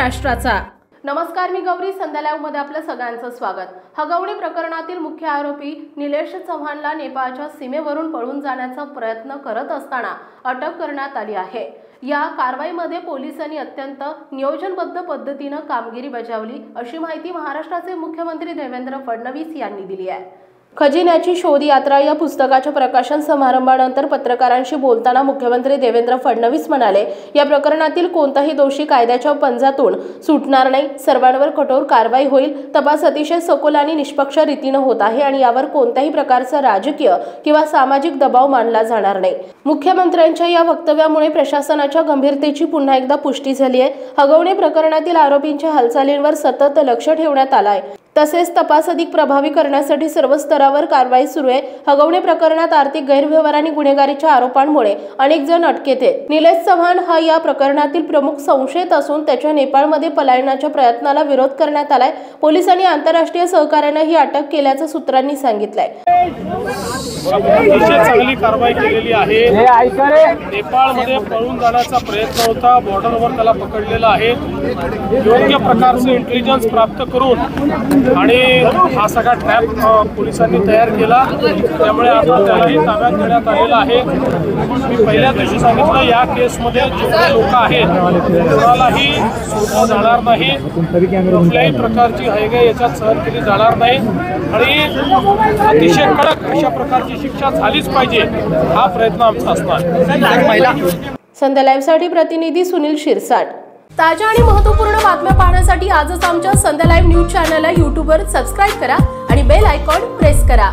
महाराष्ट्राचा। नमस्कार, मी गौरी। संध्या लाईव्ह मध्ये आपलं सगळ्यांचं स्वागत। हगवणी प्रकरणातील मुख्य आरोपी निलेश चव्हाणला नेपाळच्या सीमेवरून पळून जाण्याचा प्रयत्न करत असताना अटक करण्यात आली आहे। या कारवाईमध्ये पोलिसांनी अत्यंत नियोजनबद्ध पद्धतीने कामगिरी बजावली अशी माहिती महाराष्ट्राचे मुख्यमंत्री देवेंद्र फडणवीस यांनी दिली आहे। खजिन्याची शोध यात्रा या पुस्तकाच्या प्रकाशन समारंभानंतर पत्रकारांशी बोलताना मुख्यमंत्री देवेंद्र फडणवीस म्हणाले, या प्रकरणातील कोणताही दोषी कायद्याच्या पंजातून सुटणार नाही। सर्वांवर कठोर कारवाई होईल। तपास अतिशय सखोल आणि निष्पक्ष रीतीने होत आहे आणि यावर कोणत्याही प्रकारचा राजकीय किंवा सामाजिक दबाव मानला जाणार नाही। मुख्यमंत्र्यांच्या या वक्तव्यामुळे प्रशासनाच्या गंभीरतेची पुन्हा एकदा पुष्टी झाली आहे। हगवणी प्रकरणातील आरोपींच्या हालचालींवर सतत लक्ष ठेवण्यात आलं आहे। तसेच तपास अधिक प्रभावी करण्यासाठी सर्व स्तरावर कारवाई सुरू आहे। हगवणी प्रकरणात आर्थिक गैरव्यवहार आणि गुन्हेगारीच्या आरोपांमुळे अनेक जण अटकेत आहेत। निलेश चव्हाण हा या प्रकरणातील प्रमुख संशयित असून त्याच्या नेपाळमध्ये पलायनाच्या प्रयत्नाला विरोध करण्यात आलाय। पोलिसांनी आंतरराष्ट्रीय सहकार्याने ही अटक केल्याचं सूत्रांनी सांगितलंय। चांगली कारवाई केलेली आहे। नेपाळमध्ये पळून जाण्याचा प्रयत्न होता, बॉर्डरवर त्याला पकडलेला आहे। योग्य प्रकारचे इंटेलिजन्स प्राप्त करून आणि हा सगळा ट्रॅप पोलिसांनी तयार केला, त्यामुळे आता त्यालाही ताब्यात घेण्यात आलेला आहे। मी पहिल्या दिवशी सांगितलं, या केसमध्ये जेवढे लोक आहेत कोणालाही सोडलं जाणार नाही। कुठल्याही प्रकारची हयगय याच्यात सहन केली जाणार नाही आणि अतिशय कडक अशा प्रकारची शिक्षा झालीच पाहिजे, हा प्रयत्न आमचा असणार। संध्या लाईव्ह साठी प्रतिनिधी सुनील शिरसाट। ताज्या आणि महत्त्वपूर्ण बातम्या पाहण्यासाठी आजच आमच्या संध्या लाईव्ह न्यूज चॅनलला YouTube वर सबस्क्राइब करा आणि बेल आयकॉन प्रेस करा।